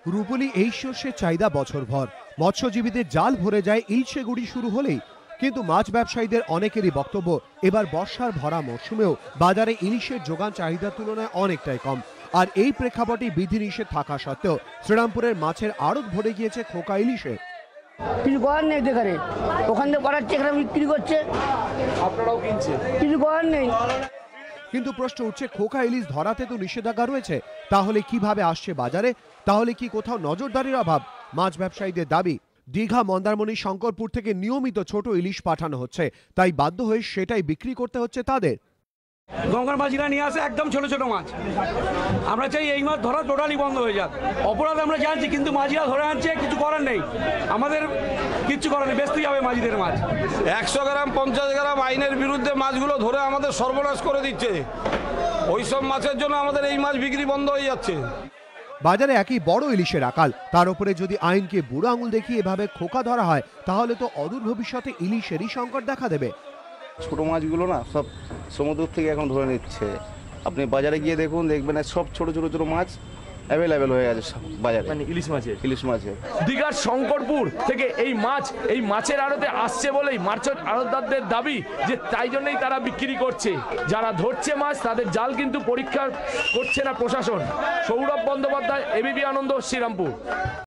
রূপলী এই শস্যের চাহিদা বছরভর। মৎস্যজীবীদের জাল ভরে যায় ইলশে গুড়ি শুরু হলেই। কিন্তু মাছ ব্যবসায়ীদের অনেকেরই বক্তব্য, এবার বর্ষার ভরা মৌসুমেও বাজারে ইলিশের যোগান চাহিদার তুলনায় অনেকটাই কম। আর এই প্রেক্ষাপটে বিধিনিষেধ থাকা সত্ত্বেও শ্রীরামপুরের মাছের আড়ত ভরে গিয়েছে খোকা ইলিশে। কিছু করার নেই, দেখারে ওখান থেকে পাঠাচ্ছে, এখানে বিক্রি করছে, আপনারাও কিনছে, কিছু করার নেই। কিন্তু প্রশ্ন উঠছে, খোকা ইলিশ ধরাতে তো নিষেধাজ্ঞা রয়েছে, তাহলে কিভাবে আসছে বাজারে? তাহলে কি কোথাও নজরদারির অভাব? মাছ ব্যবসায়ীদের দাবি, দীঘা, মন্দারমণি, শঙ্করপুর থেকে নিয়মিত ছোট ইলিশ পাঠানো হচ্ছে, তাই বাধ্য হয়ে সেটাই বিক্রি করতে হচ্ছে তাদের। গঙ্গার মাঝিরা নিয়ে আসে একদম ছোট ছোট মাছ। আমরা চাই এই মাছ ধরা টোটালি বন্ধ হয়ে যাক। অপরাধ আমরা জানছি, কিন্তু মাঝিরা ধরে আনছে, কিছু করার নেই, আমাদের কিচ্ছু করার নেই, বেচতেই হবে মাঝিদের মাছ। 100 গ্রাম 50 গ্রাম আইনের বিরুদ্ধে মাছগুলো ধরে আমাদের সর্বনাশ করে দিচ্ছে। ওইসব মাছের জন্য আমাদের এই মাছ বিক্রি বন্ধ হয়ে যাচ্ছে। বাজারে একই বড় ইলিশের আকাল, তার উপরে যদি আইনকে বুড়ো আঙুল দেখিয়ে এভাবে খোকা ধরা হয়, তাহলে তো অদূর ভবিষ্যতে ইলিশেরই সংকট দেখা দেবে। ছোট মাছগুলো না সব সমুদ্র থেকে এখন ধরে নিচ্ছে। আপনি বাজারে গিয়ে দেখুন, দেখবেন সব ছোট ছোট ছোট মাছ অ্যাভেলেবেল হয়ে গেছে বাজারে, মানে ইলিশ মাছের। দীঘার শঙ্করপুর থেকে এই মাছের আড়তে আসছে বলেই মাছ আড়তদারদের দাবি যে তাই জন্যই তারা বিক্রি করছে। যারা ধরছে মাছ তাদের জাল কিন্তু পরীক্ষা করছে না প্রশাসন। সৌরভ বন্দ্যোপাধ্যায়, এবিপি আনন্দ, শ্রীরামপুর।